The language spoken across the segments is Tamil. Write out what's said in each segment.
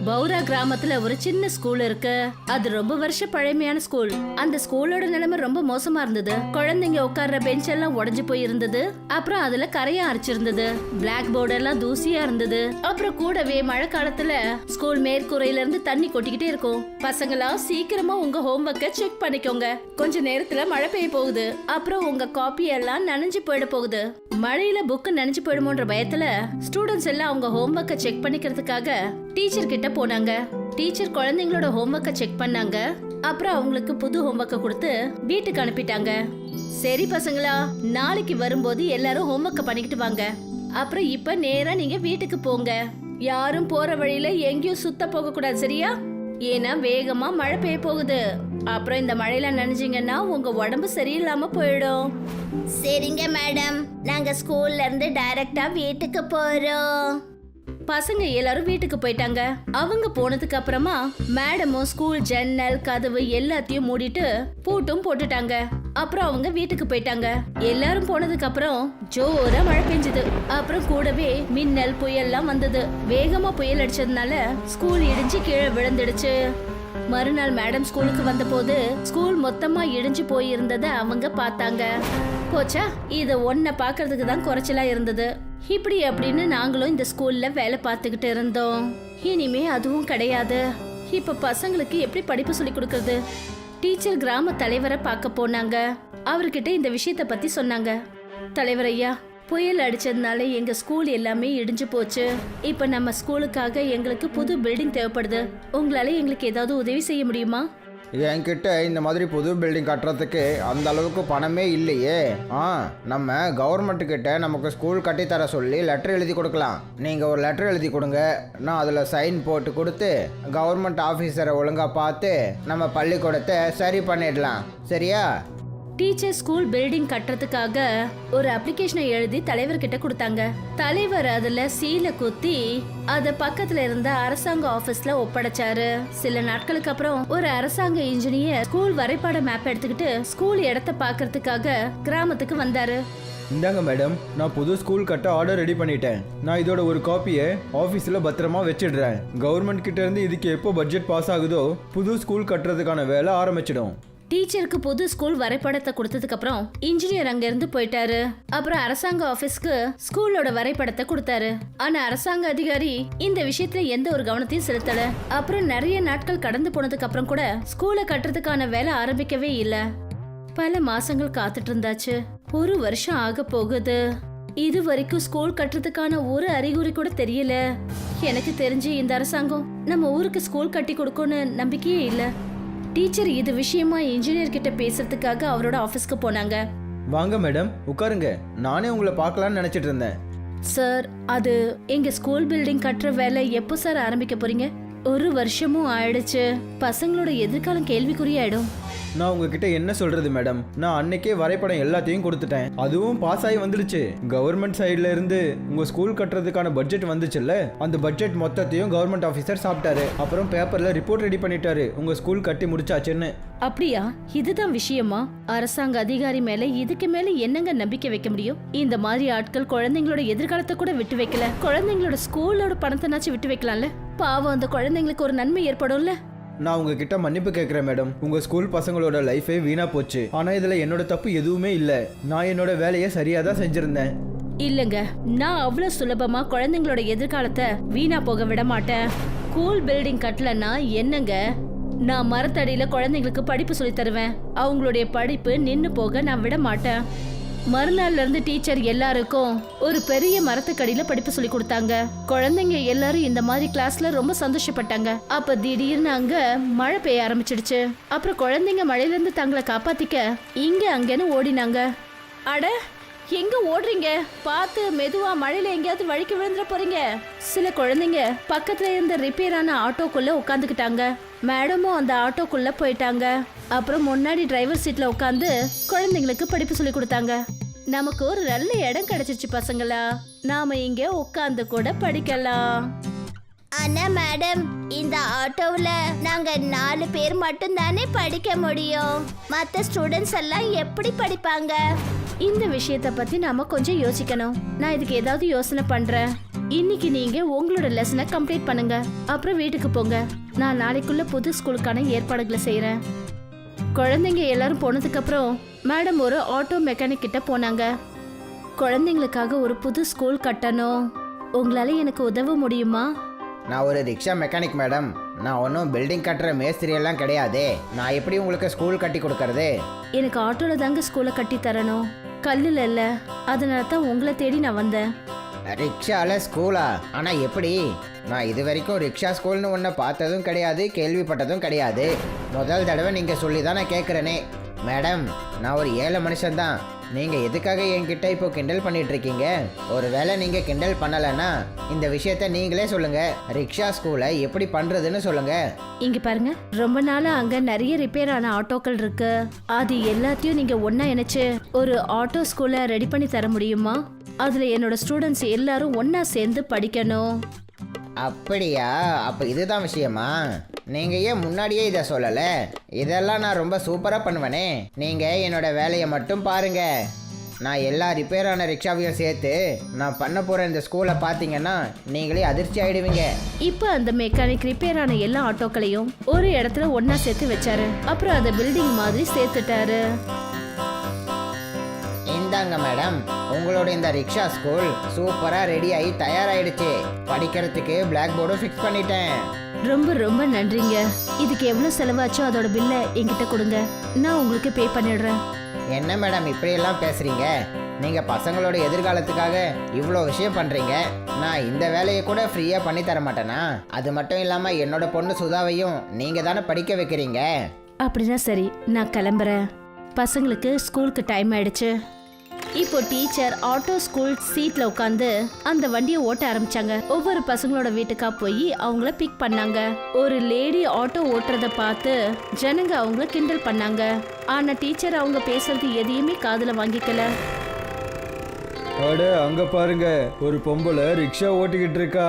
பௌரா கிராமத்துல ஒரு சின்ன ஸ்கூல் இருக்கு. அது ரொம்ப வருஷ பழமையான ஸ்கூல். அந்த ஸ்கூலோட நிலைமை ரொம்ப மோசமா இருந்தது. குழந்தைங்க உட்கார்ற பெஞ்ச் எல்லாம் உடைஞ்சு போய் இருந்தது. அப்புறம் அதுல கரையா அரைச்சிருந்தது. பிளாக் போர்டு எல்லாம் தூசியா இருந்தது. அப்புறம் கூடவே மழை காலத்துல ஸ்கூல் மேற்கூரையில இருந்து தண்ணி கொட்டிக்கிட்டே இருக்கும். பசங்களா சீக்கிரமா உங்க ஹோம்வொர்க்க செக் பண்ணிக்கோங்க. கொஞ்ச நேரத்துல மழை பெய்ய போகுது. அப்புறம் உங்க காப்பி எல்லாம் நனைஞ்சு போயிட போகுது. மழையில புக் நனைஞ்சு போயிடுமோன்ற பயத்துல ஸ்டூடெண்ட்ஸ் எல்லாம் அவங்க ஹோம்வொர்க்க செக் பண்ணிக்கிறதுக்காக டீச்சர் கிட்ட போனாங்க. டீச்சர் குழந்தைங்களோட ஹோம்வொர்க்க செக் பண்ணாங்க. அப்புறம் அவங்களுக்கு புது ஹோம்வொர்க்க கொடுத்து வீட்டுக்கு அனுப்பிட்டாங்க. சரி பசங்களா, நாளைக்கு வரும்போது எல்லாரும் ஹோம்வொர்க்க பண்ணிக்கிட்டு வாங்க. அப்புறம் இப்ப நேரா நீங்க வீட்டுக்கு போங்க. யாரும் போற வழியில எங்கேயும் சுத்த போக கூடாது, சரியா? ஏன்னா வேகமா மழை பெய்ய போகுது. அப்புறம் இந்த மழையில நனைஞ்சீங்கன்னா உங்க உடம்பு சரியில்லாம போயிடும். சரிங்க மேடம், நாங்க ஸ்கூல்ல இருந்து டைரக்டா வீட்டுக்கு போறோம். பசங்க எல்லாரும் வீட்டுக்கு போயிட்டாங்க. அவங்க போனதுக்கு அப்புறமா மேடமும் ஸ்கூல் ஜன்னல் கதவு எல்லாத்தையும் மூடிட்டு பூட்டும் போட்டுட்டாங்க. அப்புறம் அவங்க வீட்டுக்கு போயிட்டாங்க. எல்லாரும் போனதுக்கு அப்புறம் ஜோரா மழை பெஞ்சது. அப்புறம் கூடவே மின்னல் புயல்லாம் வந்தது. வேகமா புயல் அடிச்சதுனால ஸ்கூல் இடிஞ்சு கீழே விழுந்துடுச்சு. மறுநாள் மேடம் ஸ்கூலுக்கு வந்த போது ஸ்கூல் மொத்தமா இடிஞ்சு போயிருந்தத அவங்க பார்த்தாங்க. போச்சா, இத ஒன்ன பாக்குறதுக்கு தான் குறைச்சலா இருந்தது. இப்படி அப்படின்னு நாங்களும் இந்த ஸ்கூல்ல வேலை பார்த்துக்கிட்டு இருந்தோம். இனிமே அதுவும் கிடையாது. இப்ப பசங்களுக்கு எப்படி படிப்பு சொல்லி கொடுக்கறது? டீச்சர் கிராம தலைவரை பார்க்க போனாங்க. அவர்கிட்ட இந்த விஷயத்த பத்தி சொன்னாங்க. தலைவர் ஐயா, புயல் அடிச்சதுனால எங்க ஸ்கூல் எல்லாமே இடிஞ்சு போச்சு. இப்ப நம்ம ஸ்கூலுக்காக எங்களுக்கு புது பில்டிங் தேவைப்படுது. உங்களால எங்களுக்கு ஏதாவது உதவி செய்ய முடியுமா? என்கிட்ட இந்த மாதிரி புது பில்டிங் கட்டுறதுக்கு அந்த அளவுக்கு பணமே இல்லையே. நம்ம கவர்மெண்ட்டுக்கிட்ட நமக்கு ஸ்கூல் கட்டித்தர சொல்லி லெட்டர் எழுதி கொடுக்கலாம். நீங்கள் ஒரு லெட்டர் எழுதி கொடுங்க, நான் அதில் சைன் போட்டு கொடுத்து கவர்மெண்ட் ஆஃபீஸரை ஒழுங்காக பார்த்து நம்ம பள்ளிக்கூடத்தை சரி பண்ணிடலாம், சரியா? டீச்சர் ஸ்கூல் பில்டிங் கட்டுறதுக்காக ஒரு அப்ளிகேஷனை எழுதி தலைவர்கிட்ட கொடுத்தாங்க. தலைவர் அதுல சீலை குத்தி அத பக்கத்துல இருந்த அரசாங்க ஆபீஸ்ல ஒப்படைச்சாரு. சில நாட்களுக்கு அப்புறம் ஒரு அரசாங்க இன்ஜினியர் ஸ்கூல் வரைபட மேப் எடுத்துக்கிட்டு ஸ்கூல் இடத்தை பாக்குறதுக்காக கிராமத்துக்கு வந்தாரு. இந்தாங்க மேடம், நான் புது ஸ்கூல் கட்ட ஆர்டர் ரெடி பண்ணிட்டேன். நான் இதோட ஒரு காப்பியை ஆஃபீஸில் பத்திரமா வச்சிடுறேன். கவர்மெண்ட் கிட்ட இருந்து இதுக்கு எப்போ பட்ஜெட் பாஸ் ஆகுதோ புது ஸ்கூல் கட்டுறதுக்கான வேலை ஆரம்பிச்சிடும். டீச்சருக்கு புது ஸ்கூல் வரைபடத்தை கொடுத்ததுக்கு அப்புறம் இன்ஜினியர் அங்க இருந்து போயிட்டாரு. அப்புறம் அரசாங்க ஆபீஸ்க்கு ஸ்கூலோட வரைபடத்தை கொடுத்தாரு. ஆனா அரசாங்க அதிகாரி இந்த விஷயத்துல எந்த ஒரு கவனத்தையும் செலுத்தல. அப்புறம் நிறைய நாட்கள் கடந்து போனதுக்கு அப்புறம் கூட ஸ்கூலை கட்டுறதுக்கான வேலை ஆரம்பிக்கவே இல்ல. பல மாசங்கள் காத்துட்டு இருந்தாச்சு. ஒரு வருஷம் ஆக போகுது. இது வரைக்கும் ஸ்கூல் கட்டுறதுக்கான ஒரு அறிகுறி கூட தெரியல. எனக்கு தெரிஞ்சு இந்த அரசாங்கம் நம்ம ஊருக்கு ஸ்கூல் கட்டி கொடுக்கும்னு நம்பிக்கையே இல்ல. டீச்சர் இது விஷயமா இன்ஜினியர் கிட்ட பேசுறதுக்காக அவரோட ஆபீஸ்க்கு போனாங்க. வாங்க மேடம், உட்காருங்க. நானே உங்களை பார்க்கலான்னு நினைச்சிட்டு இருந்தேன். சார், அது எங்க ஸ்கூல் பில்டிங் கட்டுற வேலை எப்போ சார் ஆரம்பிக்க போறீங்க? ஒரு வருஷமும் ஆயிடுச்சு. பசங்களோட எதிர்காலம் கேள்விக்குறியாயிடும். நான் உங்ககிட்ட என்ன சொல்றது மேடம், நான் அன்னைக்கே வரைபடம் எல்லாத்தையும் கொடுத்துட்டேன். அதுவும் பாஸ் ஆகி வந்துடுச்சு. கவர்மெண்ட் சைட்ல இருந்து உங்க ஸ்கூல் கட்டுறதுக்கான பட்ஜெட் வந்துச்சுல்ல, அந்த பட்ஜெட் மொத்தத்தையும் கவர்மெண்ட் ஆஃபீஸர் சாப்பிட்டாரு. அப்புறம் பேப்பர்ல ரிப்போர்ட் ரெடி பண்ணிட்டாரு உங்க ஸ்கூல் கட்டி முடிச்சாச்சுன்னு. அப்படியா? இதுதான் விஷயமா? அரசாங்க அதிகாரி மேல இதுக்கு மேல என்னங்க நம்பிக்கை வைக்க முடியும்? இந்த மாதிரி ஆட்கள் குழந்தைங்களோட எதிர்காலத்தை கூட விட்டு வைக்கல. குழந்தைங்களோட ஸ்கூலோட பணத்தைனாச்சும் விட்டு வைக்கலாம்ல. பாவம், அந்த குழந்தைங்களுக்கு ஒரு நன்மை ஏற்படும்ல. நான் உங்ககிட்ட மன்னிப்பு கேட்குறேன் மேடம். உங்க ஸ்கூல் பசங்களோட லைஃபே வீணா போச்சு. ஆனா இதுல என்னோட தப்பு எதுவுமே இல்லை. நான் என்னோட வேலையை சரியா தான் செஞ்சிருந்தேன். இல்லங்க, நான் அவ்வளவு சுலபமா குழந்தைங்களோட எதிர்காலத்தை வீணா போக விட மாட்டேன். ஸ்கூல் பில்டிங் கட்டலன்னா என்னங்க, நான் மரத்தடியில குழந்தைங்களுக்கு படிப்பு சொல்லி தருவேன். அவங்களுடைய படிப்பு நின்னு போக நான் விட மாட்டேன். மறுநாள்ல இருந்து டீச்சர் எல்லாருக்கும் ஒரு பெரிய மரத்துக்கடியில படிப்பு சொல்லி கொடுத்தாங்க. குழந்தைங்க எல்லாரும் இந்த மாதிரி கிளாஸ்ல ரொம்ப சந்தோஷப்பட்டாங்க. அப்ப திடீர்னு அங்க மழை பெய்ய ஆரம்பிச்சிடுச்சு. அப்புறம் குழந்தைங்க மழையில இருந்து தங்களை காப்பாத்திக்க இங்க அங்கன்னு ஓடினாங்க. அட, எங்க ஓடுறீங்க? பார்த்து மெதுவா, மழையில எங்கேயாவது வழிக்கு விழுந்துட போறீங்க. சில குழந்தைங்க பக்கத்துல இருந்த ரிப்பேரான ஆட்டோக்குள்ள உட்காந்துக்கிட்டாங்க. மேடமும் அந்த ஆட்டோக்குள்ள போயிட்டாங்க. அப்புறம் முன்னாடி டிரைவர் சீட்ல உட்காந்து குழந்தைங்களுக்கு படிப்பு சொல்லி கொடுத்தாங்க. நமக்கு ஒரு நல்ல இடம் கிடைச்சிருச்சு பசங்களா, நாம இங்க உட்காந்து கூட படிக்கலாம். ஆனா மேடம், இந்த ஆட்டோவுல நாங்க 4 பேர் மட்டும் தானே படிக்க முடியும். மத்த ஸ்டூடெண்ட்ஸ் எல்லாம் எப்படி படிப்பாங்க? இந்த விஷயத்த பத்தி நாம கொஞ்சம் யோசிக்கணும். நான் இதுக்கு ஏதாவது யோசனை பண்றேன். இன்னைக்கு நீங்க உங்களோட லெசனை கம்ப்ளீட் பண்ணுங்க, அப்புறம் வீட்டுக்கு போங்க. நான் நாளைக்குள்ள புது ஸ்கூலுக்கான ஏற்பாடுகளை செய்யறேன். குழந்தைங்க எல்லாரும் போனதுக்கு அப்புறம் மேடம் ஒரு ஆட்டோ மெக்கானிக் கிட்ட போனாங்க. குழந்தைங்களுக்காக ஒரு புது ஸ்கூல் கட்டணும், உங்களால எனக்கு உதவ முடியுமா? நான் ஒரு ரிக்ஷா மெக்கானிக் மேடம். நான் ஒன்றும் பில்டிங் கட்டுற மேஸ்திரி எல்லாம் கிடையாதே. நான் எப்படி உங்களுக்கு ஸ்கூல் கட்டி கொடுக்கறது? எனக்கு ஆட்டோல தாங்க ஸ்கூலை கட்டி தரணும், கல்லுல இல்ல. அதனால தான் உங்களை தேடி நான் வந்தேன். ரிக்ஷாவில் ஸ்கூலா? ஆனால் எப்படி? நான் இது வரைக்கும் ரிக்ஷா ஸ்கூல்னு ஒன்றை பார்த்ததும் கிடையாது, கேள்விப்பட்டதும் கிடையாது. முதல் தடவை நீங்கள் சொல்லி தான் நான் கேட்குறேனே. மேடம், நான் ஒரு ஏழை மனுஷன்தான். நீங்கள் எதுக்காக என்கிட்ட இப்போ கிண்டல் பண்ணிட்டு இருக்கீங்க? ஒருவேளை நீங்கள் கிண்டல் பண்ணலைன்னா இந்த விஷயத்த நீங்களே சொல்லுங்கள். ரிக்ஷா ஸ்கூலை எப்படி பண்ணுறதுன்னு சொல்லுங்கள். இங்க பாருங்க, ரொம்ப நாளா அங்க நிறைய ரிப்பேர் ஆன ஆட்டோக்கள் இருக்கு. அது எல்லாத்தையும் நீங்க ஒண்ணா இணைச்சு ஒரு ஆட்டோ ஸ்கூலை ரெடி பண்ணி தர முடியுமா? அதுல என்னோட ஸ்டூடெண்ட்ஸ் எல்லாரும் ஒண்ணா சேர்ந்து படிக்கணும். அப்படியா? அப்போ இதுதான் விஷயமா? நீங்கள் ஏன் முன்னாடியே இதை சொல்லலை? இதெல்லாம் நான் ரொம்ப சூப்பராக பண்ணுவேனே. நீங்கள் என்னோட வேலையை மட்டும் பாருங்க. நான் எல்லா ரிப்பேரான ரிக்ஷாவையும் சேர்த்து நான் பண்ண போகிற இந்த ஸ்கூலை பார்த்தீங்கன்னா நீங்களே அதிர்ச்சி ஆகிடுவீங்க. இப்ப அந்த மெக்கானிக் ரிப்பேர் ஆன எல்லா ஆட்டோக்களையும் ஒரு இடத்துல ஒண்ணா சேர்த்து வச்சாரு. அப்புறம் அதை பில்டிங் மாதிரி சேர்த்துட்டாரு. இந்தாங்க மேடம், உங்களோட இந்த ரிக்ஷா ஸ்கூல் சூப்பராக ரெடி ஆகி தயாராகிடுச்சு. படிக்கிறதுக்கு பிளாக் போர்டும் ஃபிக்ஸ் பண்ணிட்டேன். ரொம்ப ரொம்ப நன்றிங்க. இதுக்கு எவ்வளவு செலவாச்சோ அதோட பில்லை என்கிட்ட கொடுங்க, நான் உங்களுக்கு பே பண்ணிடுறேன். என்ன மேடம் இப்படியெல்லாம் பேசுகிறீங்க? நீங்கள் பசங்களோட எதிர்காலத்துக்காக இவ்வளோ விஷயம் பண்ணுறீங்க. நான் இந்த வேலையை கூட ஃப்ரீயாக பண்ணி தர மாட்டேனா? அது மட்டும் இல்லாமல் என்னோட பொண்ணு சுதாவையும் நீங்கள் தானே படிக்க வைக்கிறீங்க. அப்படின்னா சரி, நான் கிளம்புறேன். பசங்களுக்கு ஸ்கூலுக்கு டைம் ஆயிடுச்சு. இப்போ டீச்சர் ஆட்டோ ஸ்கூல் சீட்ல உட்காந்து அந்த வண்டியை ஓட்ட ஆரம்பிச்சாங்க. ஒவ்வொரு பசங்களோட வீட்டுக்கா போய் அவங்கள பிக் பண்ணாங்க. ஒரு லேடி ஆட்டோ ஓட்டுறத பார்த்து ஜனங்க அவங்கள கிண்டல் பண்ணாங்க. ஆனா டீச்சர் அவங்க பேசுறது எதையுமே காதுல வாங்கிக்கல. அட அங்க பாருங்க, ஒரு பொம்பளை ரிக்ஷா ஓட்டிக்கிட்டு இருக்கா.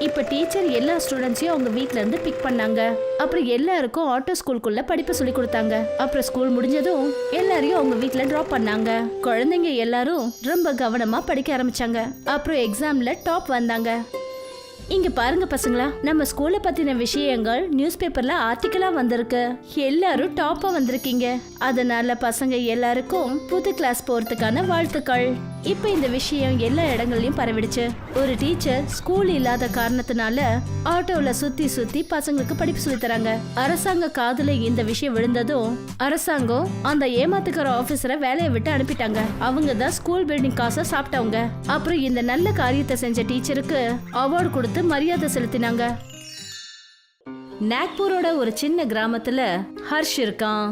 இப்ப டீச்சர் எல்லா ஸ்டூடெண்ட்ஸையும் அவங்க வீட்ல இருந்து பிக் பண்ணாங்க. அப்புறம் எல்லாருக்கும் ஆட்டோ ஸ்கூலுக்குள்ள படிப்பு சொல்லி கொடுத்தாங்க. அப்புறம் ஸ்கூல் முடிஞ்சதும் எல்லாரையும் அவங்க வீட்ல டிராப் பண்ணாங்க. குழந்தைங்க எல்லாரும் ரொம்ப கவனமா படிக்க ஆரம்பிச்சாங்க. அப்புறம் எக்ஸாம்ல டாப் வந்தாங்க. இங்க பாருங்க பசங்களா, நம்ம ஸ்கூலை பத்தின விஷயங்கள் நியூஸ் பேப்பர்ல ஆர்டிக்கலா வந்திருக்கு. எல்லாரும் டாப்பா வந்திருக்கீங்க. அதனால பசங்க எல்லாருக்கும் புது கிளாஸ் போறதுக்கான வாழ்த்துக்கள். இப்ப இந்த விஷயம் எல்லா இடங்கள்லயும் பரவிடுச்சு. ஒரு டீச்சர் ஸ்கூல் இல்லாத காரணத்தினால ஆட்டோல சுத்தி சுத்தி பசங்களுக்கு படிப்பு சொல்லி தராங்க. அரசாங்க காதுல இந்த விஷயம் விழுந்ததும் அரசாங்கம் அந்த ஏமாத்துக்கிற ஆபீசரை வேலையை விட்டு அனுப்பிட்டாங்க. அவங்க தான் ஸ்கூல் பில்டிங் காசை சாப்பிட்டவங்க. அப்புறம் இந்த நல்ல காரியத்தை செஞ்ச டீச்சருக்கு அவார்டு கொடுத்து மரியாதை செலுத்தினாங்க. நாக்பூரோட ஒரு சின்ன கிராமத்துல ஹர்ஷ் இருக்கான்.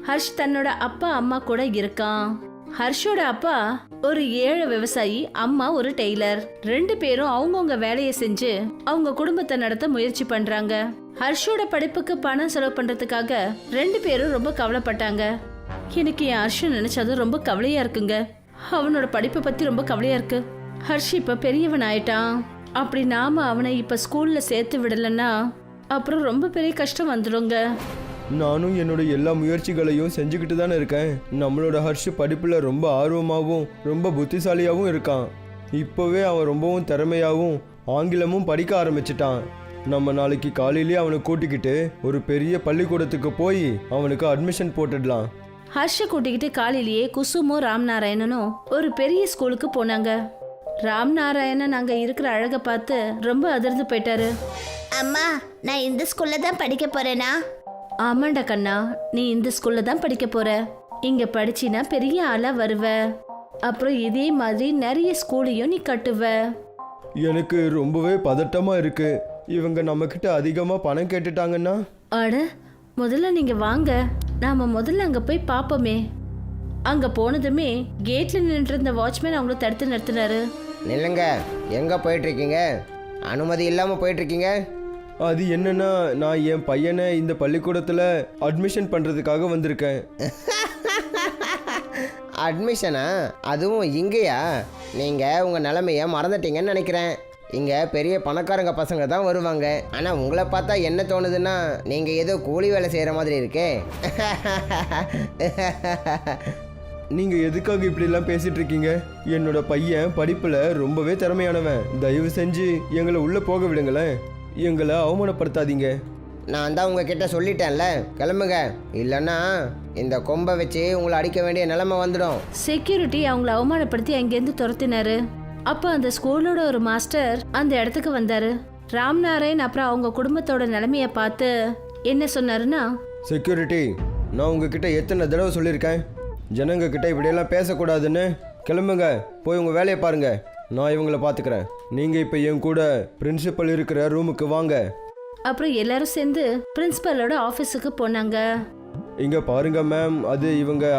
ஹர்ஷ் தன்னோட அப்பா அம்மா கூட இருக்கான். ஹர்ஷோட அப்பா ஒரு ஏழை விவசாயி, அம்மா ஒரு டெய்லர். ரெண்டு பேரும் அவங்கவுங்க வேலையை செஞ்சு அவங்க குடும்பத்தை நடத்த முயற்சி பண்றாங்க. ஹர்ஷோட படிப்புக்கு பணம் செலவு பண்றதுக்காக ரெண்டு பேரும் ரொம்ப கவலைப்பட்டாங்க. எனக்கு என் ஹர்ஷ நினைச்சதும் ரொம்ப கவலையா இருக்குங்க. அவனோட படிப்பை பத்தி ரொம்ப கவலையா இருக்கு. ஹர்ஷ் இப்ப பெரியவன் ஆயிட்டான். அப்படி நாம அவனை இப்ப ஸ்கூல்ல சேர்த்து விடலன்னா அப்புறம் ரொம்ப பெரிய கஷ்டம் வந்துடுங்க. நானும் என்னோட எல்லா முயற்சிகளையும் செஞ்சுக்கிட்டு தானே இருக்கேன். நம்மளோட ஹர்ஷ் படிப்பில் ரொம்ப ஆர்வமாகவும் ரொம்ப புத்திசாலியாகவும் இருக்கான். இப்போவே அவன் ரொம்பவும் திறமையாகவும் ஆங்கிலமும் படிக்க ஆரம்பிச்சிட்டான். நம்ம நாளைக்கு காலையிலேயே அவனை கூட்டிக்கிட்டு ஒரு பெரிய பள்ளிக்கூடத்துக்கு போய் அவனுக்கு அட்மிஷன் போட்டுடலாம். ஹர்ஷ கூட்டிக்கிட்டு காலையிலேயே குசுமும் ராம்நாராயணனும் ஒரு பெரிய ஸ்கூலுக்கு போனாங்க. ராம்நாராயணன் அங்க இருக்கிற அழகை பார்த்து ரொம்ப அதிர்ந்து போயிட்டாரு. அம்மா, நான் இந்த ஸ்கூல்ல தான் படிக்க போறேனா? ஆமாண்டா கண்ணா, நீ இந்த ஸ்கூல்ல தான் படிக்க போற. இங்க படிச்சினா பெரிய ஆளா வருவ. அப்புறம் இதே மாதிரி நிறைய ஸ்கூலையும் நீ கட்டுவ. எனக்கு ரொம்பவே பதட்டமா இருக்கு. இவங்க நம்ம கிட்ட அதிகமா பணம் கேட்டுட்டாங்கன்னா? அட, முதல்ல நீங்க வாங்க, நாம முதல்ல அங்க போய் பாப்போமே. அங்க போனதுமே கேட்ல நின்று இருந்த வாட்ச்மேன் அவங்கள தடுத்து நிறுத்தினாரு. நில்லுங்க, எங்கே போயிட்டுருக்கீங்க? அனுமதி இல்லாமல் போயிட்டுருக்கீங்க. அது என்னன்னா, நான் என் பையனை இந்த பள்ளிக்கூடத்தில் அட்மிஷன் பண்ணுறதுக்காக வந்திருக்கேன். அட்மிஷனா? அதுவும் இங்கேயா? நீங்கள் உங்கள் நிலமையை மறந்துட்டீங்கன்னு நினைக்கிறேன். இங்கே பெரிய பணக்காரங்க பசங்க தான் வருவாங்க. ஆனால் உங்களை பார்த்தா என்ன தோணுதுன்னா நீங்கள் ஏதோ கூலி வேலை செய்கிற மாதிரி இருக்கே. நீங்க எதுக்காக இப்படிலாம் பேசிட்டு இருக்கீங்க? என்னோட பையன் படிப்புல ரொம்பவே திறமையானவன். தயவு செஞ்சு எங்களை உள்ள போக விடுங்களேன். எங்களை அவமானப்படுத்தாதீங்க. நான் தான் உங்ககிட்ட சொல்லிட்டேன்ல, கிளம்புங்க. இல்லைன்னா இந்த கொம்பை வச்சு உங்களை அடிக்க வேண்டிய நிலைமை வந்துடும். செக்யூரிட்டி அவங்கள அவமானப்படுத்தி அங்கேருந்து துரத்தினாரு. அப்போ அந்த ஸ்கூலோட ஒரு மாஸ்டர் அந்த இடத்துக்கு வந்தாரு. ராம்நாராயண் அப்புறம் அவங்க குடும்பத்தோட நிலைமைய பார்த்து என்ன சொன்னாருன்னா, செக்யூரிட்டி, நான் உங்ககிட்ட எத்தனை தடவை சொல்லியிருக்கேன் ஜனங்க கிட்ட இப்படியெல்லாம் பேசக்கூடாதுன்னு. கிளம்புங்க, போய் உங்கள் வேலையை பாருங்க. நான் இவங்களை பார்த்துக்கிறேன். நீங்கள் இப்போ என் கூட பிரின்சிபல் இருக்கிற ரூமுக்கு வாங்க. அப்புறம் எல்லாரும் சேர்ந்து பிரின்சிபலோட ஆஃபீஸுக்கு போனாங்க. இங்கே பாருங்க மேம், அது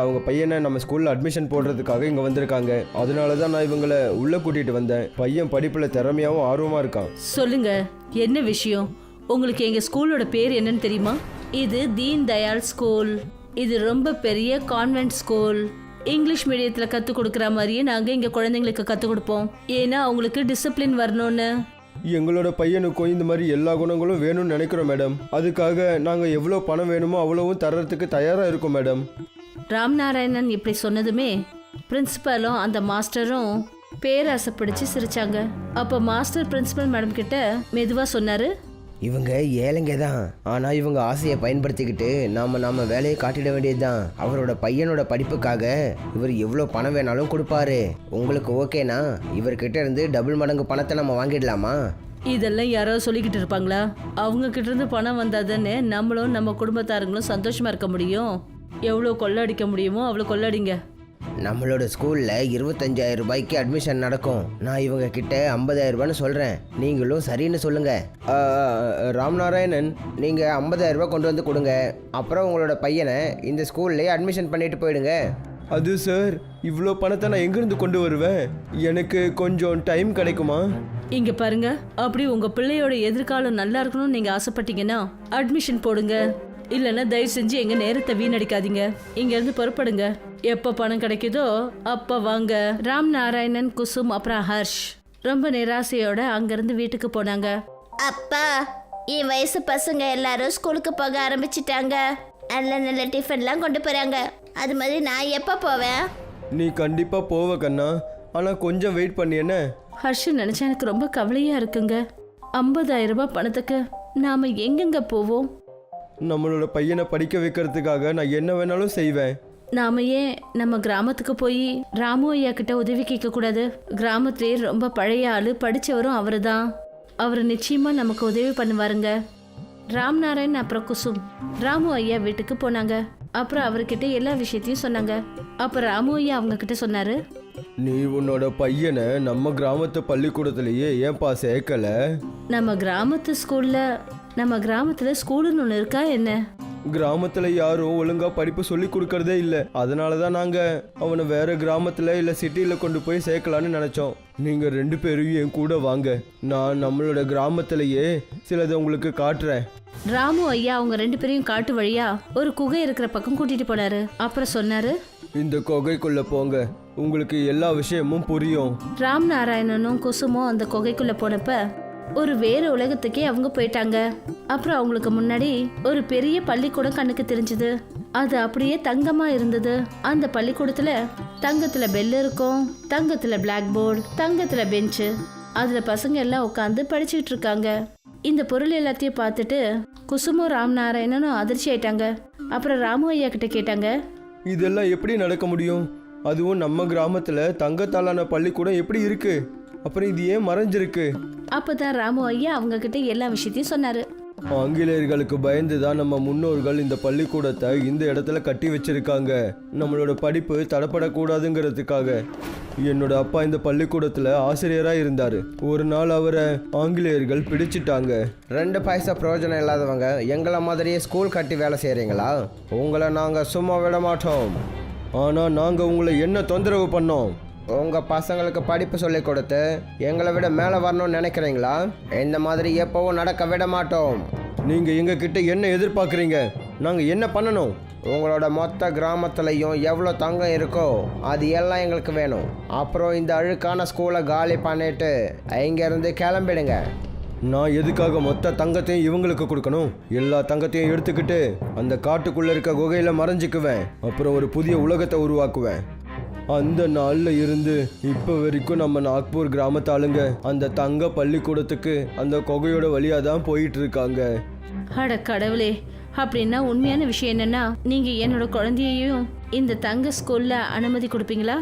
அவங்க பையனை நம்ம ஸ்கூலில் அட்மிஷன் போடுறதுக்காக இங்கே வந்திருக்காங்க. அதனால தான் நான் இவங்களை உள்ளே கூட்டிகிட்டு வந்தேன். பையன் படிப்பில் திறமையாகவும் ஆர்வமாக இருக்கான். சொல்லுங்க, என்ன விஷயம்? உங்களுக்கு எங்க ஸ்கூலோட பேர் என்னன்னு தெரியுமா? இது தீன் தயாள் ஸ்கூல். இது ரொம்ப பெரிய கான்வென்ட் ஸ்கூல். இங்கிலீஷ் மீடியத்தில் கற்றுக் கொடுக்குற மாதிரியே நாங்கள் இங்கே குழந்தைங்களுக்கு கற்றுக் கொடுப்போம். ஏன்னா அவங்களுக்கு டிசிப்ளின் வரணும்னு. எங்களோட பையனுக்கும் இந்த மாதிரி எல்லா குணங்களும் வேணும்னு நினைக்கிறோம் மேடம். அதுக்காக நாங்கள் எவ்வளோ பணம் வேணுமோ அவ்வளவும் தர்றதுக்கு தயாராக இருக்கோம் மேடம். ராம்நாராயணன் இப்படி சொன்னதுமே பிரின்சிபலும் அந்த மாஸ்டரும் பேராசை பிடிச்சு சிரிச்சாங்க. அப்போ மாஸ்டர் பிரின்சிபல் மேடம் கிட்ட மெதுவாக சொன்னாரு, இவங்க ஏழைங்க தான், ஆனால் இவங்க ஆசையை பயன்படுத்திக்கிட்டு நாம வேலையை காட்டிட வேண்டியது தான். அவரோட பையனோட படிப்புக்காக இவர் எவ்வளோ பணம் வேணாலும் கொடுப்பாரு. உங்களுக்கு ஓகேனா இவர்கிட்ட இருந்து டபுள் மடங்கு பணத்தை நம்ம வாங்கிடலாமா? இதெல்லாம் யாரோ சொல்லிக்கிட்டு இருப்பாங்களா? அவங்க கிட்ட இருந்து பணம் வந்தாதானே நம்மளும் நம்ம குடும்பத்தாருங்களும் சந்தோஷமா இருக்க முடியும். எவ்வளோ கொள்ளடிக்க முடியுமோ அவ்வளோ கொள்ளடிங்க. நம்மளோட ஸ்கூலில் 25,000 ரூபாய்க்கு அட்மிஷன் நடக்கும். நான் இவங்க கிட்ட 50,000 ரூபான்னு சொல்கிறேன். நீங்களும் சரின்னு சொல்லுங்கள். ராம்நாராயணன், நீங்கள் 50,000 ரூபாய் கொண்டு வந்து கொடுங்க. அப்புறம் உங்களோட பையனை இந்த ஸ்கூல்லேயே அட்மிஷன் பண்ணிட்டு போயிடுங்க. அது சார், இவ்வளோ பணத்தை நான் எங்கேருந்து கொண்டு வருவேன்? எனக்கு கொஞ்சம் டைம் கிடைக்குமா? இங்க பாருங்க, அப்படி உங்க பிள்ளையோட எதிர்காலம் நல்லா இருக்கணும்னு நீங்க ஆசைப்பட்டீங்கன்னா அட்மிஷன் போடுங்க. இல்லைன்னா தயவு செஞ்சு எங்க நேரத்தை வீணடிக்காதீங்க. இங்க இருந்து புறப்படுங்க. எப்ப பணம் கிடைக்குதோ அப்ப வாங்க. ராம் நாராயணன், குசும் அப்புறம் ஹர்ஷ் ரொம்ப நிராசையோட அங்கிருந்து வீட்டுக்கு போனாங்க. அப்பா, என் வயசு பசங்க எல்லாரும் ஸ்கூலுக்கு போக ஆரம்பிச்சிட்டாங்க. நல்ல நல்ல டிஃபன்லாம் கொண்டு போறாங்க. அது மாதிரி நான் எப்போ போவேன்? நீ கண்டிப்பாக போவ கண்ணா, ஆனால் கொஞ்சம் வெயிட் பண்ணி என்ன? ஹர்ஷ் நினைச்சா எனக்கு ரொம்ப கவலையா இருக்குங்க. 50,000 ரூபாய் பணத்துக்கு நாம எங்கெங்க போவோம்? நம்மளோட பையனை படிக்க வைக்கிறதுக்காக நான் என்ன வேணாலும் செய்வேன். நாம ஏன் நம்ம கிராமத்துக்கு போய் ராமு ஐயா கிட்ட உதவி கேட்க கூடாது? கிராமத்திலேயே ரொம்ப பழைய ஆளு, படிச்சவரும் அவரு தான். அவர் நிச்சயமா நமக்கு உதவி பண்ணுவாருங்க. ராம்நாராயண் அப்புறம் குசும் ராமு ஐயா வீட்டுக்கு போனாங்க. அப்புறம் அவர்கிட்ட எல்லா விஷயத்தையும் சொன்னாங்க. அப்புறம் ராமு ஐயா அவங்க கிட்ட சொன்னாரு, நீ உன்னோட பையனை நம்ம கிராமத்து பள்ளிக்கூடத்திலேயே ஏன்பா சேர்க்கல? நம்ம கிராமத்துல ஸ்கூலுன்னு ஒன்று இருக்கா என்ன? கிராமத்தில் யாரும் ஒழுங்காக படிப்பு சொல்லி கொடுக்கறதே இல்லை. அதனால தான் நாங்கள் அவனை வேற கிராமத்தில் இல்லை சிட்டியில் கொண்டு போய் சேர்க்கலான்னு நினச்சோம். நீங்கள் 2 பேரும் என் கூட வாங்க. நான் நம்மளோட கிராமத்திலேயே சிலதை உங்களுக்கு காட்டுறேன். ராமு ஐயா அவங்க 2 பேரையும் காட்டு வழியா ஒரு குகை இருக்கிற பக்கம் கூட்டிட்டு போனாரு. அப்புறம் சொன்னாரு, இந்த குகைக்குள்ள போங்க, உங்களுக்கு எல்லா விஷயமும் புரியும். ராம் நாராயணனும் குசுமும் அந்த குகைக்குள்ள போனப்ப ஒரு வேற உலகத்துக்கே அவங்க போயிட்டாங்க. அப்புறம் அவங்களுக்கு முன்னாடி ஒரு பெரிய பள்ளிக்கூடம் கண்ணுக்கு தெரிஞ்சது. அது அப்படியே தங்கமா இருந்தது. அந்த பள்ளிக்கூடத்துல தங்கத்துல பெல் இருக்கும், தங்கத்துல பிளாக் போர்டு, தங்கத்துல பெஞ்சு. அதுல பசங்க எல்லாம் உட்காந்து படிச்சுட்டு இருக்காங்க. இந்த பொருள் எல்லாத்தையும் பார்த்துட்டு குசுமும் ராம் நாராயணனும் அதிர்ச்சி ஆயிட்டாங்க. அப்புறம் ராமு ஐயா கிட்ட கேட்டாங்க, இதெல்லாம் எப்படி நடக்க முடியும்? அதுவும் நம்ம கிராமத்துல தங்கத்தாலான பள்ளிக்கூடம் எப்படி இருக்கு? அப்புறம் இது ஏன் மறைஞ்சிருக்கு? அப்பதான் ராமு ஐயா அவங்க கிட்ட எல்லா விஷயத்தையும் சொன்னாரு. ஆங்கிலேயர்களுக்கு பயந்து தான் நம்ம முன்னோர்கள் இந்த பள்ளிக்கூடத்தை இந்த இடத்துல கட்டி வச்சிருக்காங்க. நம்மளோட படிப்பு தடப்படக்கூடாதுங்கிறதுக்காக. என்னோட அப்பா இந்த பள்ளிக்கூடத்தில் ஆசிரியராக இருந்தார். ஒரு நாள் அவரை ஆங்கிலேயர்கள் பிடிச்சிட்டாங்க. 2 பைசா பிரயோஜனம் இல்லாதவங்க எங்களை மாதிரியே ஸ்கூல் கட்டி வேலை செய்கிறீங்களா? உங்களை நாங்கள் சும்மா விட மாட்டோம். ஆனால் நாங்கள் உங்களை என்ன தொந்தரவு பண்ணோம்? உங்கள் பசங்களுக்கு படிப்பு சொல்லி கொடுத்து எங்களை விட மேலே வரணும்னு நினைக்கிறீங்களா? இந்த மாதிரி எப்போவும் நடக்க விட மாட்டோம். நீங்கள் எங்ககிட்ட என்ன எதிர்பார்க்குறீங்க? நாங்கள் என்ன பண்ணணும்? உங்களோட மொத்த கிராமத்துலையும் எவ்வளோ தங்கம் இருக்கோ அது எல்லாம் எங்களுக்கு வேணும். அப்புறம் இந்த அழுக்கான ஸ்கூலை காலி பண்ணிட்டு இங்கேருந்து கிளம்பிடுங்க. நான் எதுக்காக மொத்த தங்கத்தையும் இவங்களுக்கு கொடுக்கணும்? எல்லா தங்கத்தையும் எடுத்துக்கிட்டு அந்த காட்டுக்குள்ள இருக்க குகையில மறைஞ்சிக்குவேன். அப்புறம் ஒரு புதிய உலகத்தை உருவாக்குவேன். அந்த நாள்ல இருந்து இப்போ வரைக்கும் நம்ம நாக்பூர் கிராமத்து ஆளுங்க அந்த தங்க பள்ளிக்கூடத்துக்கு அந்த குகையோட வழியா தான் போயிட்டு இருக்காங்க. அட கடவுளே, அப்படின்னா உண்மையான விஷயம் என்னன்னா நீங்க என்னோட குழந்தையையும் இந்த தங்க ஸ்கூல்ல அனுமதி கொடுப்பீங்களா?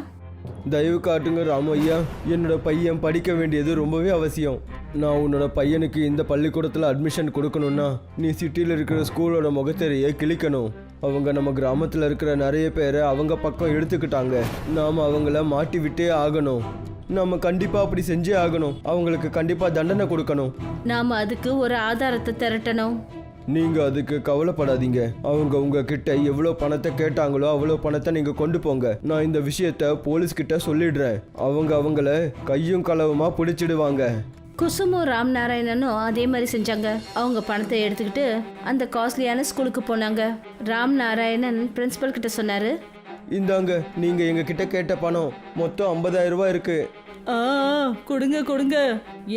தயவு காட்டுங்க ராமையா, என்னோட பையன் படிக்க வேண்டியது ரொம்பவே அவசியம். நான் உன்னோட பையனுக்கு இந்த பள்ளிக்கூடத்தில் அட்மிஷன் கொடுக்கணும்னா நீ சிட்டியில் இருக்கிற ஸ்கூலோட முகத்தெரியை கிழிக்கணும். அவங்க நம்ம கிராமத்தில் இருக்கிற நிறைய பேரை அவங்க பக்கம் எடுத்துக்கிட்டாங்க. நாம் அவங்கள மாட்டி விட்டே ஆகணும். நம்ம கண்டிப்பாக அப்படி செஞ்சே ஆகணும். அவங்களுக்கு கண்டிப்பாக தண்டனை கொடுக்கணும். நாம அதுக்கு ஒரு ஆதாரத்தை திரட்டணும். நீங்க அதுக்கு கவலைப்படாதீங்க. அவங்க உங்ககிட்ட எவ்வளோ பணத்தை கேட்டாங்களோ அவ்வளோ பணத்தை நீங்க கொண்டு போங்க. நான் இந்த விஷயத்த போலீஸ் கிட்ட சொல்லிடுறேன். அவங்கள கையும் களவுமா பிடிச்சிடுவாங்க. குசுமும் ராம்நாராயணனும் அதே மாதிரி செஞ்சாங்க. அவங்க பணத்தை எடுத்துக்கிட்டு அந்த காஸ்ட்லியான ஸ்கூலுக்கு போனாங்க. ராம்நாராயணன் பிரின்சிபல் கிட்ட சொன்னாரு, இந்தாங்க, நீங்க எங்க கிட்ட கேட்ட பணம் மொத்தம் 50,000 ரூபாய் இருக்கு. கொடுங்க கொடுங்க,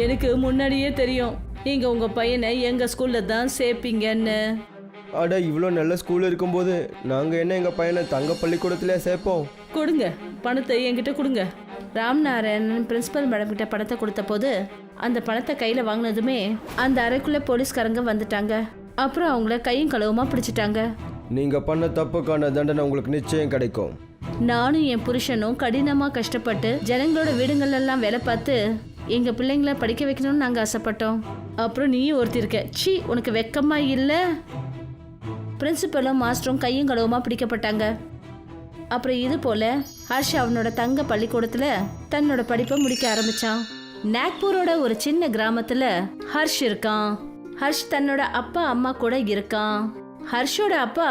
எனக்கு முன்னாடியே தெரியும் நீங்க உங்க பையனை எங்க ஸ்கூல்ல தான் சேர்ப்பீங்கன்னு. அட, இவ்வளோ நல்ல ஸ்கூல் இருக்கும்போது நாங்க என்ன எங்க பையனை தங்க பள்ளிக்கூடத்திலே சேர்ப்போம்? கொடுங்க, பணத்தை என்கிட்ட கொடுங்க. ராம்நாராயணன் பிரின்சிபல் மேடம் கிட்ட பணத்தை கொடுத்த போது அந்த பணத்தை கையில வாங்கினதுமே அந்த அறைக்குள்ள போலீஸ்காரங்க வந்துட்டாங்க. அப்புறம் அவங்கள கையும் களவுமா பிடிச்சிட்டாங்க. நீங்க பண்ண தப்புக்கான தண்டனை உங்களுக்கு நிச்சயம் கிடைக்கும். நானும் என் புருஷனும் கடினமா கஷ்டப்பட்டு ஜனங்களோட வீடுங்கள்ல எல்லாம் வேலை பார்த்து எங்க பிள்ளைங்கள படிக்க வைக்கணும்னு நாங்க ஆசைப்பட்டோம். அப்புறம் நீயும் ஒருத்தி இருக்க. சீ, உனக்கு வெக்கமா இல்ல? பிரின்சிபலும் மாஸ்டரும் கையும் களவுமா பிடிக்கப்பட்டாங்க. அப்புறம் இது போல ஹர்ஷ் அவனோட தங்க பள்ளிக்கூடத்துல தன்னோட படிப்பை முடிக்க ஆரம்பிச்சான். நாக்பூரோட ஒரு சின்ன கிராமத்துல ஹர்ஷ் இருக்கான். ஹர்ஷ் தன்னோட அப்பா அம்மா கூட இருக்கான். ஹர்ஷோட அப்பா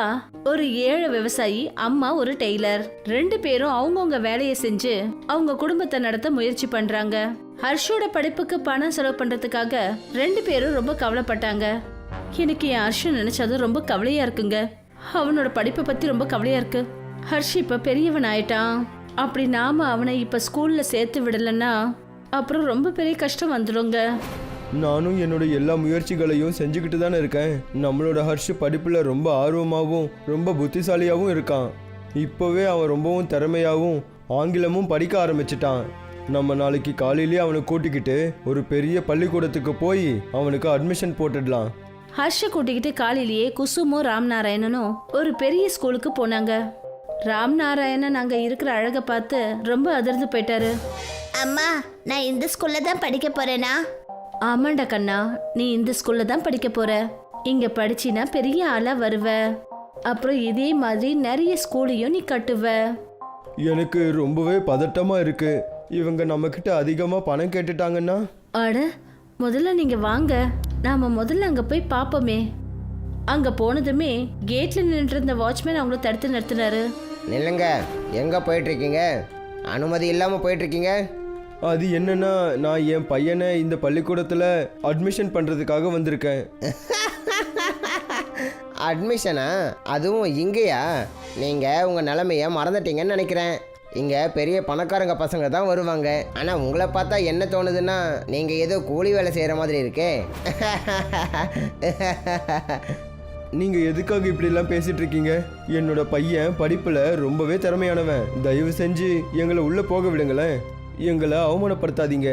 ஒரு ஏழை விவசாயி, அம்மா ஒரு டெய்லர். 2 பேரும் அவங்கவுங்க வேலையை செஞ்சு அவங்க குடும்பத்தை நடத்த முயற்சி பண்றாங்க. ஹர்ஷோட படிப்புக்கு பணம் செலவு பண்றதுக்காக 2 பேரும் ரொம்ப கவலைப்பட்டாங்க. எனக்கு என் ஹர்ஷ நினைச்சது ரொம்ப கவலையா இருக்குங்க. அவனோட படிப்பை பத்தி ரொம்ப கவலையா இருக்கு. ஹர்ஷ் இப்ப பெரியவன் ஆயிட்டான். அப்படி நாம அவனை இப்ப ஸ்கூல்ல சேர்த்து விடலன்னா அப்புறம் ரொம்ப பெரிய கஷ்டம் வந்துடுங்க. நானும் என்னோட எல்லா முயற்சிகளையும் செஞ்சுக்கிட்டு தானே இருக்கேன். நம்மளோட ஹர்ஷ் படிப்புல ரொம்ப ஆர்வமாகவும் ரொம்ப புத்திசாலியாகவும் இருக்கான். இப்போவே அவன் ரொம்பவும் திறமையாகவும் ஆங்கிலமும் படிக்க ஆரம்பிச்சிட்டான். நம்ம நாளைக்கு காலையிலேயே அவனை கூட்டிக்கிட்டு ஒரு பெரிய பள்ளிக்கூடத்துக்கு போய் அவனுக்கு அட்மிஷன் போட்டுடலாம். ஹர்ஷ கூட்டிக்கிட்டு காலையிலேயே குசுமும் ராம்நாராயணனும் ஒரு பெரிய ஸ்கூலுக்கு போனாங்க. ராம்நாராயணன் அங்க இருக்கிற அழகை பார்த்து ரொம்ப அதிர்ந்து போயிட்டாரு. அம்மா, நான் இந்த ஸ்கூல்ல தான் படிக்க போறேனா? ஆமாண்டா கண்ணா, நீ இந்த ஸ்கூல்ல தான் படிக்க போற. இங்க படிச்சினா பெரிய ஆளா வருவ. அப்புறம் இதே மாதிரி நிறைய ஸ்கூலையும் நீ கட்டுவ. எனக்கு ரொம்பவே பதட்டமா இருக்கு. இவங்க நம்ம கிட்ட அதிகமா பணம் கேட்டுட்டாங்கன்னா? அட, முதல்ல நீங்க வாங்க, நாம முதல்ல அங்க போய் பாப்போமே. அங்க போனதுமே கேட்ல நின்று இருந்த வாட்ச்மேன் அவங்கள தடுத்து நிறுத்தினாரு. நில்லுங்க, எங்கே போயிட்டுருக்கீங்க? அனுமதி இல்லாமல் போயிட்டுருக்கீங்க. அது என்னன்னா, நான் என் பையனை இந்த பள்ளிக்கூடத்தில் அட்மிஷன் பண்ணுறதுக்காக வந்திருக்கேன். அட்மிஷனா? அதுவும் இங்கேயா? நீங்கள் உங்கள் நிலமையை மறந்துட்டீங்கன்னு நினைக்கிறேன். இங்கே பெரிய பணக்காரங்க பசங்க தான் வருவாங்க. ஆனால் உங்களை பார்த்தா என்ன தோணுதுன்னா நீங்கள் ஏதோ கூலி வேலை செய்கிற மாதிரி இருக்கே. நீங்கள் எதுக்காக இப்படிலாம் பேசிகிட்டு இருக்கீங்க? என்னோட பையன் படிப்பில் ரொம்பவே திறமையானவன். தயவு செஞ்சு எங்களை உள்ளே போக விடுங்களேன். எங்களை அவமானப்படுத்தாதீங்க.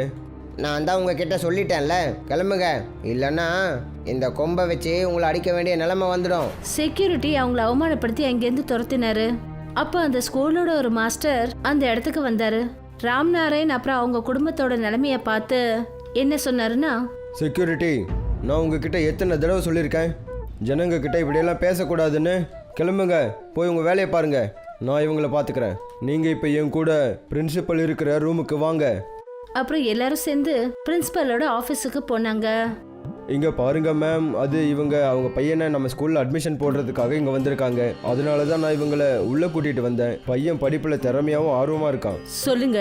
நான் தான் உங்ககிட்ட சொல்லிட்டேன்ல, கிளம்புங்க. இல்லைன்னா இந்த கொம்பை வச்சு உங்களை அடிக்க வேண்டிய நிலைமை வந்துடும். செக்யூரிட்டி அவங்கள அவமானப்படுத்தி அங்கேருந்து துரத்தினாரு. அப்போ அந்த ஸ்கூலோட ஒரு மாஸ்டர் அந்த இடத்துக்கு வந்தாரு. ராம்நாராயண் அப்புறம் அவங்க குடும்பத்தோட நிலைமைய பார்த்து என்ன சொன்னாருன்னா, செக்யூரிட்டி, நான் உங்ககிட்ட எத்தனை தடவை சொல்லியிருக்கேன் ஜனங்க கிட்ட இப்படியெல்லாம் பேசக்கூடாதுன்னு? கிளம்புங்க, போய் உங்கள் வேலையை பாருங்க. நான் இவங்களை பார்த்துக்கிறேன். நீங்கள் இப்போ என் கூட பிரின்சிபல் இருக்கிற ரூமுக்கு வாங்க. அப்புறம் எல்லாரும் சேர்ந்து பிரின்சிபலோட ஆஃபீஸுக்கு போனாங்க. இங்கே பாருங்க மேம், அது அவங்க பையனை நம்ம ஸ்கூலில் அட்மிஷன் போடுறதுக்காக இங்கே வந்திருக்காங்க. அதனால தான் நான் இவங்களை உள்ளே கூட்டிகிட்டு வந்தேன். பையன் படிப்பில் திறமையாகவும் ஆர்வமாக இருக்கான். சொல்லுங்க,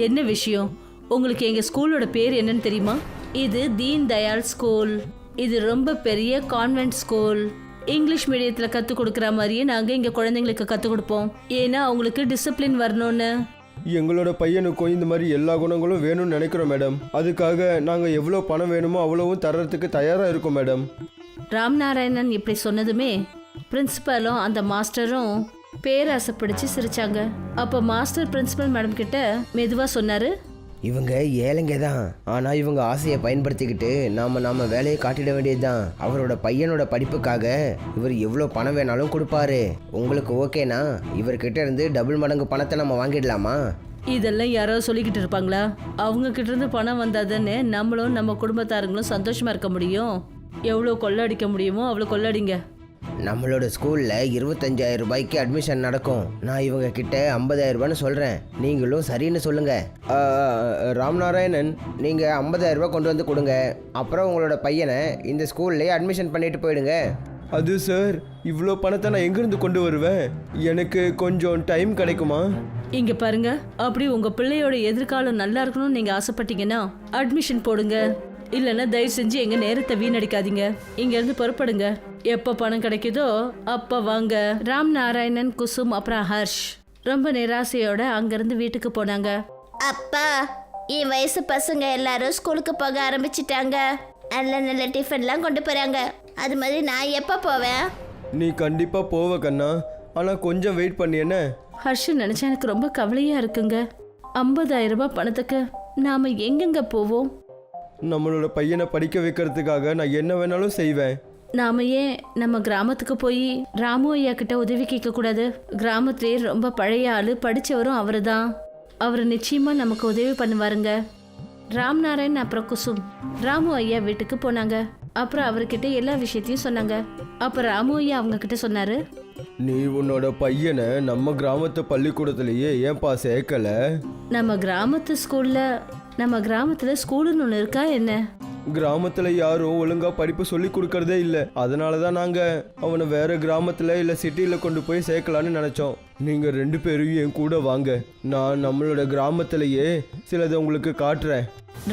என்ன விஷயம்? உங்களுக்கு எங்க ஸ்கூலோட பேர் என்னன்னு தெரியுமா? இது தீன் தயாள் ஸ்கூல். இது ரொம்ப பெரிய கான்வென்ட் ஸ்கூல். இங்கிலீஷ் மீடியத்தில் கற்றுக் கொடுக்குற மாதிரியே நாங்கள் இங்கே குழந்தைங்களுக்கு கற்றுக் கொடுப்போம். ஏன்னா அவங்களுக்கு டிசிப்ளின் வரணும்னு. எங்களோட பையனுக்கும் இந்த மாதிரி எல்லா குணங்களும் வேணும்னு நினைக்கிறோம் மேடம். அதுக்காக நாங்கள் எவ்வளோ பணம் வேணுமோ அவ்வளவும் தர்றதுக்கு தயாராக இருக்கோம் மேடம். ராம்நாராயணன் இப்படி சொன்னதுமே பிரின்சிபலும் அந்த மாஸ்டரும் பேராசை பிடிச்சு சிரிச்சாங்க. அப்போ மாஸ்டர் பிரின்சிபல் மேடம் கிட்ட மெதுவா சொன்னாரு, இவங்க ஏழைங்க தான், ஆனால் இவங்க ஆசையை பயன்படுத்திக்கிட்டு நாம வேலையை காட்டிட வேண்டியதுதான். அவரோட பையனோட படிப்புக்காக இவர் எவ்வளோ பணம் வேணாலும் கொடுப்பாரு. உங்களுக்கு ஓகேனா இவர்கிட்ட இருந்து டபுள் மடங்கு பணத்தை நம்ம வாங்கிடலாமா? இதெல்லாம் யாரோ சொல்லிக்கிட்டு இருப்பாங்களா? அவங்க கிட்ட இருந்து பணம் வந்தாதானே நம்மளும் நம்ம குடும்பத்தாருங்களும் சந்தோஷமா இருக்க முடியும். எவ்வளோ கொள்ளடிக்க முடியுமோ அவ்வளோ கொள்ளடிங்க. நம்மளோட ஸ்கூலில் 25,000 ரூபாய்க்கு அட்மிஷன் நடக்கும். நான் இவங்க கிட்ட 50,000 ரூபான்னு சொல்கிறேன், நீங்களும் சரின்னு சொல்லுங்கள். ராம்நாராயணன், நீங்கள் 50,000 ரூபாய் கொண்டு வந்து கொடுங்க. அப்புறம் உங்களோட பையனை இந்த ஸ்கூல்லேயே அட்மிஷன் பண்ணிட்டு போயிடுங்க. அது சார், இவ்வளோ பணத்தை நான் எங்கேருந்து கொண்டு வருவேன்? எனக்கு கொஞ்சம் டைம் கிடைக்குமா? இங்க பாருங்க, அப்படி உங்க பிள்ளையோட எதிர்காலம் நல்லா இருக்கணும்னு நீங்க ஆசைப்பட்டீங்கன்னா அட்மிஷன் போடுங்க. இல்லைன்னா தயவு செஞ்சு எங்க நேரத்தை வீணடிக்காதீங்க. இங்க இருந்து புறப்படுங்க. எப்ப பணம் கிடைக்குதோ அப்ப வாங்க. ராம் நாராயணன், குசும் அப்புறம் ஹர்ஷ் ரொம்ப நிராசையோட அங்கிருந்து வீட்டுக்கு போனாங்க. அப்பா, என் வயசு பசங்க எல்லாரும் ஸ்கூலுக்கு போக ஆரம்பிச்சிட்டாங்க. நல்ல நல்ல டிஃபன்லாம் கொண்டு போறாங்க. அது மாதிரி நான் எப்போ போவேன்? நீ கண்டிப்பாக போவ கண்ணா, ஆனால் கொஞ்சம் வெயிட் பண்ணி என்ன? ஹர்ஷ் நினைச்சா எனக்கு ரொம்ப கவலையா இருக்குங்க. 50,000 ரூபாய் பணத்துக்கு நாம எங்கெங்க போவோம்? நம்மளோட பையனை படிக்க வைக்கிறதுக்காக நான் என்ன வேணாலும் செய்வேன். நாம ஏன் நம்ம கிராமத்துக்கு போய் ராமு ஐயா கிட்ட உதவி கேட்க கூடாது? கிராமத்திலே ரொம்ப பழைய ஆளு, படிச்சவரும் அவரு தான். அவர் நிச்சயமா நமக்கு உதவி பண்ணுவாருங்க. ராம் நாராயண் அப்புறம் குசும் ராமு ஐயா வீட்டுக்கு போனாங்க. அப்புறம் அவர்கிட்ட எல்லா விஷயத்தையும் சொன்னாங்க. அப்புறம் ராமு ஐயா அவங்க கிட்ட சொன்னாரு, நீ உன்னோட பையனை நம்ம கிராமத்து பள்ளிக்கூடத்திலேயே ஏன்பா சேர்க்கல? நம்ம கிராமத்துல ஸ்கூலுன்னு ஒன்று இருக்கா என்ன? கிராமத்தில் யாரும் ஒழுங்காக படிப்பு சொல்லி கொடுக்கறதே இல்லை. அதனால தான் நாங்கள் அவனை வேறு கிராமத்தில் இல்லை சிட்டியில் கொண்டு போய் சேர்க்கலான்னு நினச்சோம். நீங்கள் 2 பேரும் என் கூட வாங்க, நான் நம்மளோட கிராமத்திலேயே சிலதை உங்களுக்கு காட்டுறேன்.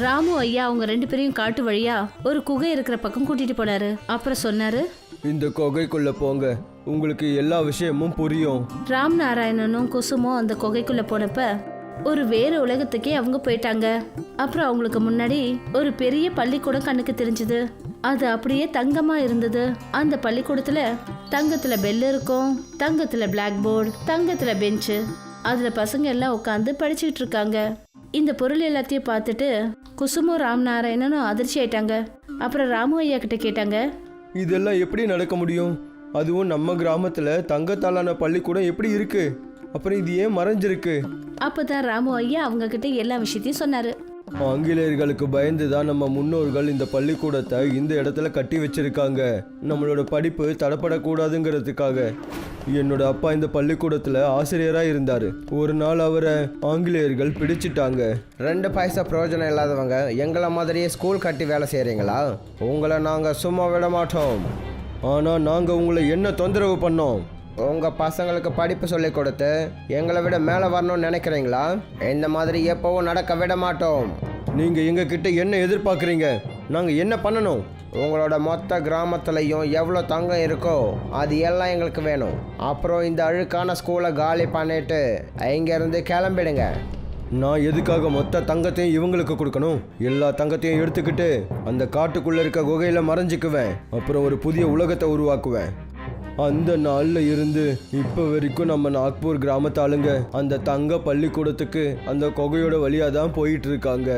ராமு ஐயா அவங்க 2 பேரையும் காட்டு வழியா ஒரு குகை இருக்கிற பக்கம் கூட்டிட்டு போனாரு. அப்புறம் சொன்னாரு, இந்த குகைக்குள்ள போங்க, உங்களுக்கு எல்லா விஷயமும் புரியும். ராம் நாராயணனும் குசுமும் அந்த குகைக்குள்ள போனப்ப ஒரு வேறு உலகத்துக்கே அவங்க போயிட்டாங்க. அப்புறம் அவங்களுக்கு முன்னாடி ஒரு பெரிய பள்ளிக்கூடம் கண்ணுக்கு தெரிஞ்சது. அது அப்படியே தங்கமா இருந்தது. அந்த பள்ளிக்கூடத்துல தங்கத்துல பெல் இருக்கும், தங்கத்துல பிளாக் போர்டு, தங்கத்துல பெஞ்சு. அதுல பசங்க எல்லாம் உட்காந்து படிச்சுக்கிட்டு இருக்காங்க. இந்த பொருள் எல்லாத்தையும் பார்த்துட்டு குசுமும் ராம் நாராயணனும் அதிர்ச்சி ஆயிட்டாங்க. அப்புறம் ராமு ஐயா கிட்ட கேட்டாங்க, இதெல்லாம் எப்படி நடக்க முடியும்? அதுவும் நம்ம கிராமத்தில் தங்கத்தாலான பள்ளிக்கூடம் எப்படி இருக்கு? அப்புறம் இது ஏன் மறைஞ்சிருக்கு? அப்பதான் ராமு ஐயா அவங்க கிட்ட எல்லா விஷயத்தையும் சொன்னாரு. ஆங்கிலேயர்களுக்கு பயந்து தான் நம்ம முன்னோர்கள் இந்த பள்ளிக்கூடத்தை இந்த இடத்துல கட்டி வச்சிருக்காங்க. நம்மளோட படிப்பு தடப்படக்கூடாதுங்கிறதுக்காக. என்னோட அப்பா இந்த பள்ளிக்கூடத்தில் ஆசிரியராக இருந்தார். ஒரு நாள் அவரை ஆங்கிலேயர்கள் பிடிச்சிட்டாங்க. 2 பைசா பிரயோஜனம் இல்லாதவங்க எங்களை மாதிரியே ஸ்கூல் கட்டி வேலை செய்கிறீங்களா? உங்களை நாங்கள் சும்மா விட மாட்டோம். ஆனால் நாங்கள் உங்களை என்ன தொந்தரவு பண்ணோம்? உங்கள் பசங்களுக்கு படிப்பு சொல்லி கொடுத்து எங்களை விட மேலே வரணும்னு நினைக்கிறீங்களா? இந்த மாதிரி எப்போவும் நடக்க விட மாட்டோம். நீங்கள் எங்ககிட்ட என்ன எதிர்பார்க்குறீங்க? நாங்கள் என்ன பண்ணணும்? உங்களோட மொத்த கிராமத்துலையும் எவ்வளோ தங்கம் இருக்கோ அது எல்லாம் எங்களுக்கு வேணும். அப்புறம் இந்த அழுக்கான ஸ்கூலை காலி பண்ணிட்டு இங்கேருந்து கிளம்பிடுங்க. நான் எதுக்காக மொத்த தங்கத்தையும் இவங்களுக்கு கொடுக்கணும்? எல்லா தங்கத்தையும் எடுத்துக்கிட்டு அந்த காட்டுக்குள்ளே இருக்க குகையில் மறைஞ்சிக்குவேன். அப்புறம் ஒரு புதிய உலகத்தை உருவாக்குவேன். அந்த நாளில் இருந்து இப்போ வரைக்கும் நம்ம நாக்பூர் கிராமத்து ஆளுங்க அந்த தங்க பள்ளிக்கூடத்துக்கு அந்த குகையோட வழியாக தான் போயிட்டு இருக்காங்க.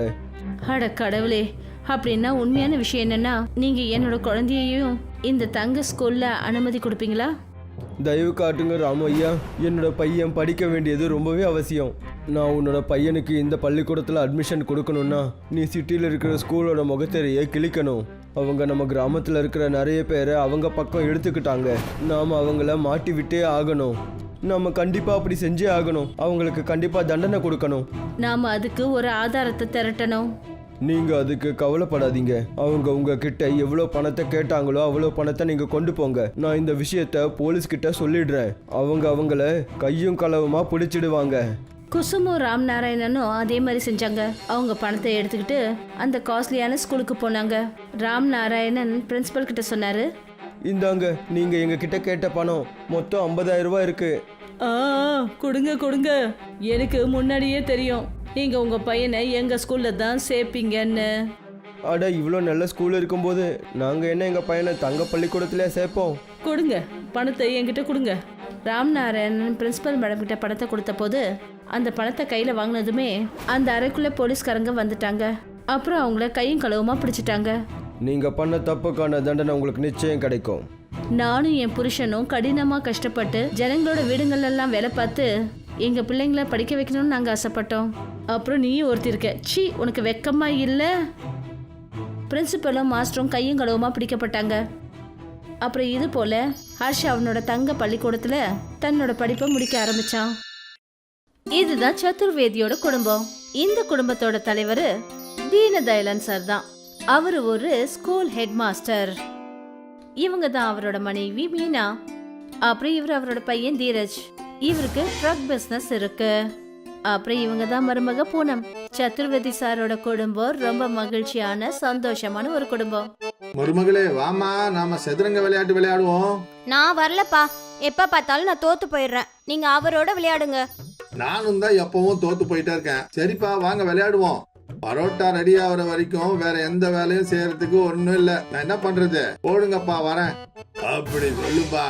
அட கடவுளே, அப்படின்னா உண்மையான விஷயம் என்னன்னா நீங்க என்னோட குழந்தையையும் இந்த தங்க ஸ்கூல்ல அனுமதி கொடுப்பீங்களா? தயவு காட்டுங்க ராமு ஐயா, என்னோட பையன் படிக்க வேண்டியது ரொம்பவே அவசியம். நான் உன்னோட பையனுக்கு இந்த பள்ளிக்கூடத்தில் அட்மிஷன் கொடுக்கணும்னா நீ சிட்டியில் இருக்கிற ஸ்கூலோட முகத்தெரியை கிழிக்கணும். அவங்க நம்ம கிராமத்தில் இருக்கிற நிறைய பேரை அவங்க பக்கம் எடுத்துக்கிட்டாங்க. நாம் அவங்கள மாட்டி விட்டே ஆகணும். நம்ம கண்டிப்பாக அப்படி செஞ்சே ஆகணும். அவங்களுக்கு கண்டிப்பாக தண்டனை கொடுக்கணும். நாம அதுக்கு ஒரு ஆதாரத்தை திரட்டணும். நீங்கள் அதுக்கு கவலைப்படாதீங்க. அவங்க உங்ககிட்ட எவ்வளோ பணத்தை கேட்டாங்களோ அவ்வளோ பணத்தை நீங்கள் கொண்டு போங்க. நான் இந்த விஷயத்த போலீஸ்கிட்ட சொல்லிடுறேன். அவங்கள கையும் களவுமா பிடிச்சிடுவாங்க. குசுமும் ராம் நாராயணனும் அதே மாதிரி செஞ்சாங்க. அவங்க பணத்தை எடுத்துக்கிட்டு அந்த காஸ்ட்லியான ஸ்கூலுக்கு போனாங்க. ராம் நாராயணன் பிரின்சிபல் கிட்ட சொன்னாரு, இந்தாங்க, நீங்கள் எங்ககிட்ட கேட்ட பணம் மொத்தம் 50,000 ரூபாய் இருக்கு. ஆ கொடுங்க கொடுங்க. எனக்கு முன்னாடியே தெரியும் நீங்க உங்க பையனை எங்க ஸ்கூல்ல தான் சேர்ப்பீங்கன்னு. அட இவ்வளோ நல்ல ஸ்கூல் இருக்கும்போது நாங்கள் என்ன எங்கள் பையனை தங்க பள்ளிக்கூடத்திலே சேர்ப்போம்? கொடுங்க பணத்தை என்கிட்ட கொடுங்க. ராம்நாராயணன் பிரின்சிபல் மேடம் கிட்ட பணத்தை கொடுத்த போது அந்த பணத்தை கையில வாங்கினதுமே அந்த அறைக்குள்ள போலீஸ்காரங்க வந்துட்டாங்க. அப்புறம் அவங்கள கையும் களவுமா பிடிச்சிட்டாங்க. நீங்கள் பண்ண தப்புக்கான தண்டனை உங்களுக்கு நிச்சயம் கிடைக்கும். நானும் என் புருஷனும் கடினமா கஷ்டப்பட்டு ஜனங்களோட வீடுங்கள்ல எல்லாம் வேலை பார்த்து எங்க பிள்ளைங்கள படிக்க வைக்கணும்னு நாங்க ஆசைப்பட்டோம். அப்புறம் நீயும் ஒருத்தி இருக்க. சீ, உனக்கு வெக்கமா இல்ல? பிரின்சிபலும் மாஸ்டரும் கையும் களவுமா பிடிக்கப்பட்டாங்க. அப்புறம் இது போல ஹர்ஷ் அவனோட தங்க பள்ளிக்கூடத்துல தன்னோட படிப்பை முடிக்க ஆரம்பிச்சான். இதுதான் சதுர்வேதியோட குடும்பம். இந்த குடும்பத்தோட தலைவர் தீனதயாளன் சார் தான். அவரு ஒரு ஸ்கூல் ஹெட் மாஸ்டர். இவங்க தான் அவரோட மனைவி மீனா. அப்புறம் இவர் அவரோட பையன் தீரஜ். இவருக்கு ட்ரக் பிசினஸ் இருக்கு. அப்புறம் இவங்க தான் மருமக பூனம். சதுர்வேதி சாரோட குடும்பம் ரொம்ப மகிழ்ச்சியான சந்தோஷமான ஒரு குடும்பம். மருமகளே வாமா, நாம சதுரங்க விளையாட்டு விளையாடுவோம். நான் வரலப்பா. எப்ப பார்த்தாலும் நான் தோத்து போயிடுறேன். நீங்க அவரோட விளையாடுங்க. நானும் தான் எப்பவும் தோத்து போயிட்டே இருக்கேன். சரிப்பா வாங்க விளையாடுவோம். பரோட்டா ரெடி ஆகுற வரைக்கும் வேற எந்த வேலையும் செய்யறதுக்கு ஒண்ணும் இல்ல. நான் என்ன பண்றது? போடுங்கப்பா வரேன். அப்படி சொல்லுப்பா.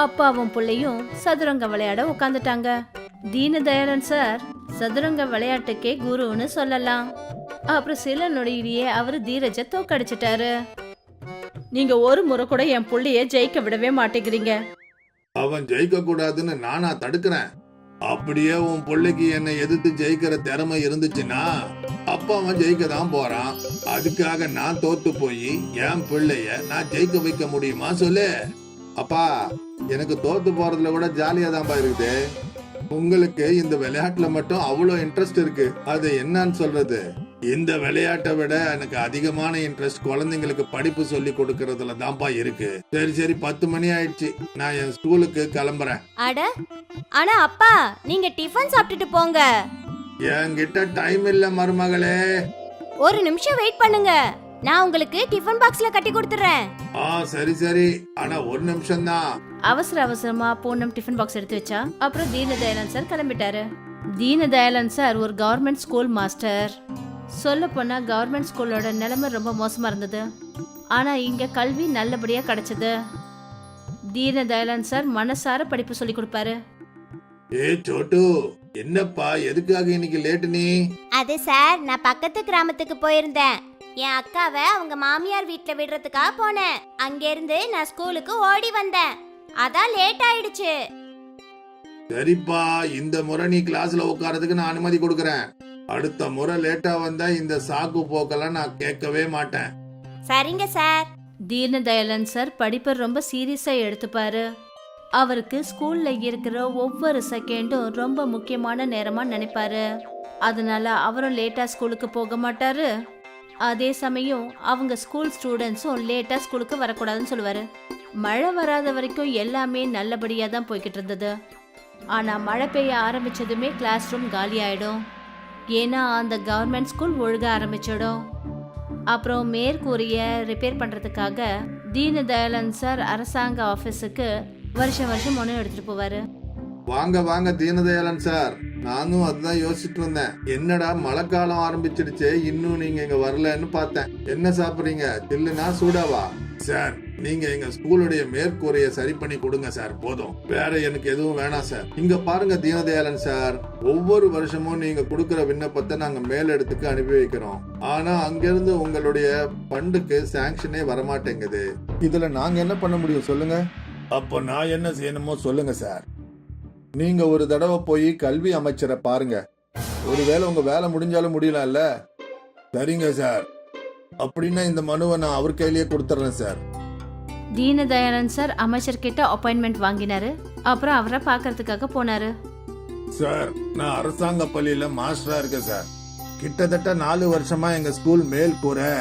அப்பாவும் பிள்ளையும் சதுரங்க விளையாட உட்காந்துட்டாங்க. தீனதயாளன் சார் சதுரங்க விளையாட்டுக்கே குருன்னு சொல்லலாம். அப்புறம் சில நொடியிலேயே அவரு தீரஜ தோக்கடிச்சிட்டாரு. நீங்க ஒரு முறை கூட என் புள்ளைய ஜெயிக்க விடவே மாட்டேங்கிறீங்க. அவன் ஜெயிக்க கூடாதுன்னு நானா தடுக்கிறேன்? அப்படியே உன் பிள்ளைக்கு என்னை எதிர்த்து ஜெயிக்கிற திறமை இருந்துச்சுன்னா அப்ப அவன் ஜெயிக்க தான் போறான். அதுக்காக நான் தோத்து போய் என் பிள்ளைய நான் ஜெயிக்க வைக்க முடியுமா சொல்லு? அப்பா, எனக்கு தோத்து போறதுல கூட ஜாலியா தான்ப்பா இருக்குது. உங்களுக்கு இந்த விளையாட்டுல மட்டும் அவ்வளவு இன்ட்ரெஸ்ட் இருக்கு. அது என்னன்னு சொல்றது? இந்த விளையாட்டை விட எனக்கு அதிகமான இன்ட்ரெஸ்ட் குழந்தைங்களுக்கு படிப்பு சொல்லி கொடுக்கறதுல தான்ப்பா இருக்கு. சரி சரி, 10 மணி ஆயிடுச்சு. நான் என் ஸ்கூலுக்கு கிளம்புறேன். அட, ஆனா அப்பா நீங்க டிஃபன் சாப்பிட்டுட்டு போங்க. என்கிட்ட டைம் இல்ல மருமகளே. ஒரு நிமிஷம் வெயிட் பண்ணுங்க. நான் உங்களுக்கு டிஃபன் பாக்ஸ்ல கட்டி கொடுத்துறேன். சரி சரி, ஆனா ஒரு நிமிஷம் தான். அவசர அவசரமா பூனம் டிஃபன் பாக்ஸ் எடுத்து வச்சா. அப்புறம் தீனதயாளன் சார் கிளம்பிட்டாரு. தீனதயாளன் சார் ஒரு கவர்மெண்ட் ஸ்கூல் மாஸ்டர். சொல்ல போனா கவர்மெண்ட் ஸ்கூலோட நிலைமை ரொம்ப மோசமா இருந்தது. ஆனா இங்க கல்வி நல்லபடியா கிடைச்சது. தீனதயாளன் சார் மனசார படிப்பு சொல்லி கொடுப்பாரு. சோட்டு, என்னப்பா எதுக்காக இன்னைக்கு லேட் நீ? அது சார், நான் பக்கத்து கிராமத்துக்கு போயிருந்தேன். என் அக்காவை அவங்க மாமியார் வீட்ல விடுறதுக்காக போனேன். அங்க இருந்து நான் ஸ்கூலுக்கு ஓடி வந்தேன். அதான் லேட் ஆயிடுச்சு. சரிப்பா, இந்த முறை நீ கிளாஸ்ல உட்காரதுக்கு நான் அனுமதி கொடுக்கறேன். அடுத்த முறை லேட்டா வந்தா இந்த சாக்கு போக்கெல்லாம் நான் கேட்கவே மாட்டேன். சரிங்க சார். தீனதயாளன் சார் படிப்பை ரொம்ப சீரியஸா எடுத்துப்பாரு. அவருக்கு ஸ்கூல்ல இருக்கிற ஒவ்வொரு செகண்டும் ரொம்ப முக்கியமான நேரமா நினைப்பாரு. அதனால அவரும் லேட்டா ஸ்கூலுக்கு போக மாட்டாரு. அதே சமயம் அவங்க ஸ்கூல் ஸ்டூடெண்ட்ஸும் லேட்டா ஸ்கூலுக்கு வரக்கூடாதுன்னு சொல்லுவாரு. மழை வராத வரைக்கும் எல்லாமே நல்லபடியா தான் போய்கிட்டு இருந்தது. ஆனா மழை பெய்ய ஆரம்பிச்சதுமே கிளாஸ் ரூம் காலி ஆயிடும். ஏன்னா அந்த கவர்மெண்ட் ஸ்கூல் ஒழுக ஆரம்பிச்சிடும். அப்புறம் மேற்கூரைய ரிப்பேர் பண்றதுக்காக தீனதயாளன் சார் அரசாங்க ஆபீஸுக்கு வருஷம் மனு எடுத்துட்டு போவாரு. வாங்க வாங்க தீனதயாளன் சார், நானும் அதுதான் யோசிச்சுட்டு இருந்தேன். என்னடா மழைக்காலம் ஆரம்பிச்சிடுச்சு, இன்னும் நீங்க இங்க வரலன்னு பார்த்தேன். என்ன சாப்பிடுறீங்க? தில்லுனா சூடாவா? சார், நீங்க எங்க ஸ்கூலுடைய மேற்கூரைய சரி பண்ணி கொடுங்க சார், போதும். வேற எனக்கு எதுவும் வேணாம் சார். இங்க பாருங்க தீனதயாளன் சார், ஒவ்வொரு வருஷமும் நீங்க கொடுக்கற விண்ணப்பத்தை நாங்க மேலிடத்துக்கு அனுப்பி வைக்கிறோம். ஆனா அங்கிருந்து உங்களுடைய ஃபண்டுக்கு சாங்ஷனே வரமாட்டேங்குது. இதுல நாங்க என்ன பண்ண முடியும் சொல்லுங்க? அப்ப நான் என்ன செய்யணுமோ சொல்லுங்க சார். நீங்க ஒரு தடவை போய் கல்வி அமைச்சரை பாருங்க. ஒருவேளை உங்க வேலை முடிஞ்சாலும் முடியலாம்ல. சரிங்க சார், அப்படின்னா இந்த மனுவை நான் அவர் கையிலேயே கொடுத்துறேன் சார். தீனதயாளன் சார் அமைச்சர் கிட்ட அப்பாயின்மெண்ட் வாங்கினாரு. அப்புறம் அவரை பாக்கிறதுக்காக போனாரு. சார், நான் அரசாங்க பள்ளியில மாஸ்டரா இருக்கேன் சார். கிட்டத்தட்ட 4 வருஷமா எங்க ஸ்கூல் மேல் கூரை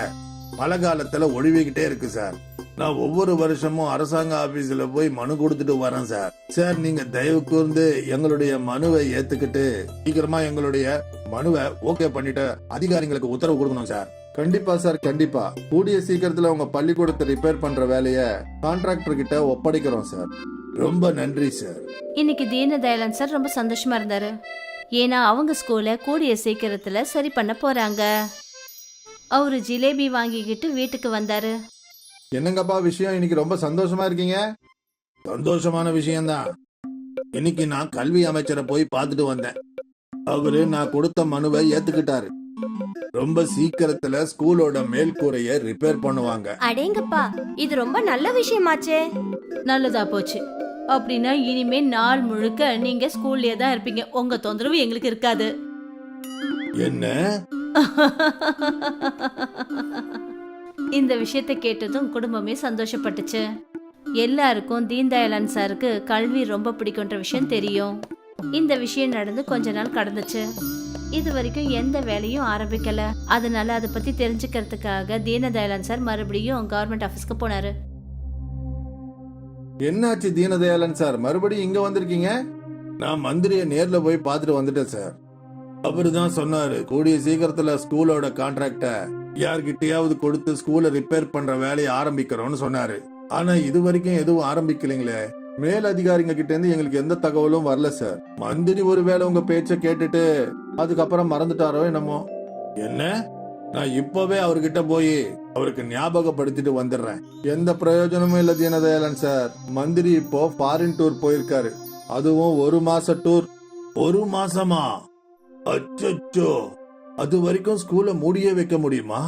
மழை காலத்துல ஒழுவிக்கிட்டே இருக்கு சார். நான் ஒவ்வொரு வருஷமும் அரசாங்க ஆபீஸ்ல போய் மனு கொடுத்துட்டு வரேன் சார். சார், நீங்க தயவு கூர்ந்து எங்களுடைய மனுவை ஏத்துக்கிட்டு சீக்கிரமா எங்களுடைய மனுவை ஓகே பண்ணிட்டு அதிகாரிகளுக்கு உத்தரவு கொடுக்கணும் சார். கண்டிப்பா சார், கண்டிப்பா. கூடிய சீக்கிரத்துல உங்க பள்ளிக்கூடத்தை ரிப்பேர் பண்ற வேலைய கான்ட்ராக்டர் கிட்ட ஒப்படைக்கிறோம் சார். ரொம்ப நன்றி சார். இன்னைக்கு தீனதயாளன் சார் ரொம்ப சந்தோஷமா இருந்தாரு. ஏன்னா அவங்க ஸ்கூலை கூடிய சீக்கிரத்துல சரி பண்ண போறாங்க. அவரு ஜிலேபி வாங்கிக்கிட்டு வீட்டுக்கு வந்தாரு. என்னங்கப்பா விஷயம், இன்னைக்கு ரொம்ப சந்தோஷமா இருக்கீங்க? சந்தோஷமான விஷயம்தான். இன்னைக்கு நான் கல்வி அமைச்சரை போய் பார்த்துட்டு வந்தேன். அவரு நான் கொடுத்த மனுவை ஏத்துக்கிட்டாரு. ரொம்ப சீக்கிரத்துல ஸ்கூலோட மேல்கூரைய ரிப்பேர் பண்ணுவாங்க. அடேங்கப்பா, இது ரொம்ப நல்ல விஷயமாச்சே. நல்லதா போச்சு. அப்படின்னா இனிமே நாள் முழுக்க நீங்க ஸ்கூல்லயே தான் இருப்பீங்க. உங்க தொந்தரவு எங்களுக்கு இருக்காது. என்ன? இந்த விஷயத்தை கேட்டதும் குடும்பமே சந்தோஷப்பட்டுச்சு. எல்லாருக்கும் தீன்தயாளன் சாருக்கு கல்வி ரொம்ப பிடிக்கும்ன்ற விஷயம் தெரியும். இந்த விஷயம் நடந்து கொஞ்ச நாள் கடந்துச்சு. இது வரைக்கும் எந்த வேலையும் ஆரம்பிக்கல. அதனால அதை பத்தி தெரிஞ்சுக்கிறதுக்காக தீனதயாளன் சார் மறுபடியும் கவர்மெண்ட் ஆபீஸ்க்கு போனாரு. என்னாச்சு தீனதயாளன் சார், மறுபடியும் இங்க வந்திருக்கீங்க? நான் மந்திரிய நேர்ல போய் பார்த்துட்டு வந்துட்டேன் சார். அவரு தான் சொன்னாரு கூடிய சீக்கிரத்துல ஸ்கூலோட கான்ட்ராக்ட யார்கிட்டயாவது கொடுத்து ஸ்கூலை ரிப்பேர் பண்ற வேலையை ஆரம்பிக்கிறோம்னு சொன்னாரு. ஆனா இது வரைக்கும் எதுவும் ஆரம்பிக்கலைங்களே. மேல் அதிகாரிங்க கிட்ட இருந்து எங்களுக்கு எந்த தகவலும் வரல சார். மந்திரி ஒருவேளை உங்க பேச்ச கேட்டுட்டு அதுக்கப்புறம் மறந்துட்டாரோ என்னமோ. என்ன? நான் இப்பவே அவர்கிட்ட போய் அவருக்கு ஞாபகப்படுத்திட்டு வந்துடுறேன். எந்த பிரயோஜனமும் இல்ல தீனதயாளன் சார். மந்திரி இப்போ ஃபாரின் டூர் போயிருக்காரு. அதுவும் 1 மாச டூர். 1 மாசமா? அச்சோ, அது வரைக்கும் ஸ்கூலை மூடியே வைக்க முடியுமா?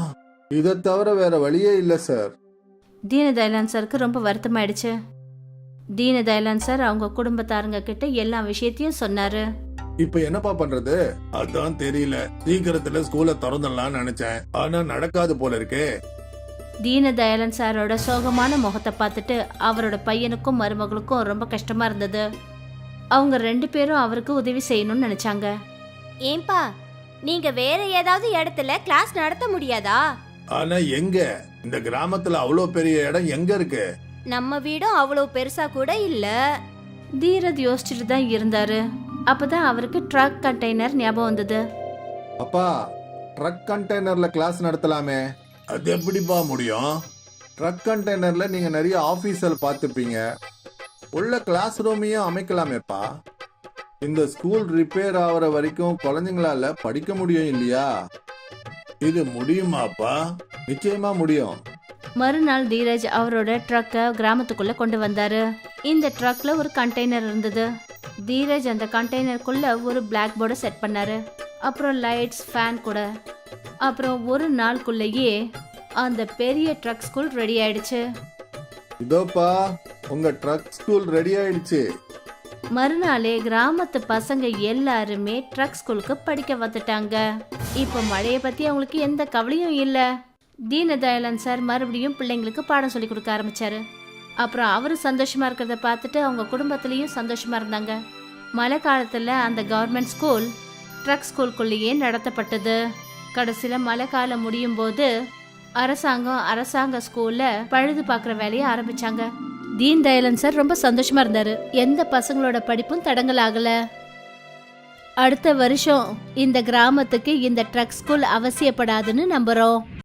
இதை தவிர வேற வழியே இல்ல சார். தீனதயாளன் சாருக்கு ரொம்ப வருத்தமாயிடுச்சு. தீனதயாளன் சார் அவங்க குடும்பத்தாருங்க கிட்ட எல்லா விஷயத்தையும் சொன்னாரு. இப்ப என்னப்பா பண்றது? அதான் தெரியல. சீக்கிரத்துல ஸ்கூலை திறந்துடலாம்னு நினைச்சேன். ஆனா நடக்காது போல இருக்கே. தீனதயாளன் சாரோட சோகமான முகத்தை பார்த்துட்டு அவரோட பையனுக்கும் மருமகளுக்கும் ரொம்ப கஷ்டமா இருந்தது. அவங்க 2 பேரும் அவருக்கு உதவி செய்யணும்னு நினைச்சாங்க. ஏன்பா, நீங்க வேற ஏதாவது இடத்துல கிளாஸ் நடத்த முடியாதா? ஆனா எங்க? இந்த கிராமத்துல அவ்வளோ பெரிய இடம் எங்க இருக்கு? நம்ம வீடும் அவ்வளவு பெருசா கூட இல்ல. தீரத் யோசிச்சுட்டு தான் இருந்தாரு. அப்பதான் அவருக்கு ட்ரக் கண்டெய்னர் ஞாபகம் வந்தது. அப்பா, ட்ரக் கண்டெய்னர்ல கிளாஸ் நடத்தலாமே. அது எப்படிப்பா முடியும்? ட்ரக் கண்டெய்னர்ல நீங்க நிறைய ஆபீஸர் பார்த்துப்பீங்க. உள்ள கிளாஸ் ரூமையும் அமைக்கலாமேப்பா. இந்த ஸ்கூல் ரிப்பேர் ஆகிற வரைக்கும் குழந்தைங்களால படிக்க முடியும் இல்லையா? இது முடியுமாப்பா? நிச்சயமா முடியும். மறுநாள் தீரஜ் அவரோட ட்ரக்கை கிராமத்துக்குள்ள கொண்டு வந்தாரு. இந்த ட்ரக்ல ஒரு கண்டெய்னர் இருந்தது. தீரஜ் அந்த கண்டெய்னருக்குள்ள ஒரு பிளாக் போர்டை செட் பண்ணாரு. அப்புறம் லைட்ஸ், ஃபேன் கூட. அப்புறம் ஒரு நாளுக்குள்ளேயே அந்த பெரிய ட்ரக் ஸ்கூல் ரெடி ஆயிடுச்சு. இதோப்பா உங்க ட்ரக் ஸ்கூல் ரெடி ஆயிடுச்சு. மறுநாளே கிராமத்து பசங்க எல்லாருமே ட்ரக் ஸ்கூலுக்கு படிக்க வந்துட்டாங்க. இப்ப மழைய பத்தி அவங்களுக்கு எந்த கவலையும் இல்ல. தீனதயாளன் சார் மறுபடியும் பிள்ளைங்களுக்கு பாடம் சொல்லி கொடுக்க ஆரம்பிச்சாரு. அப்புறம் அவரு சந்தோஷமா இருக்கிறத பார்த்துட்டு அவங்க குடும்பத்திலயும் சந்தோஷமா இருந்தாங்க. மழை காலத்துல அந்த கவர்மெண்ட் ஸ்கூல் ட்ரக் ஸ்கூலுக்குள்ளேயே நடத்தப்பட்டது. கடைசியில மழை காலம் முடியும் போது அரசாங்க ஸ்கூல்ல பழுது பார்க்குற வேலையை ஆரம்பிச்சாங்க. தீன்தயாளன் சார் ரொம்ப சந்தோஷமா இருந்தாரு. எந்த பசங்களோட படிப்பும் தடங்கல் ஆகல. அடுத்த வருஷம் இந்த கிராமத்துக்கு இந்த ட்ரக் ஸ்கூல் அவசியப்படாதுன்னு நம்புறோம்.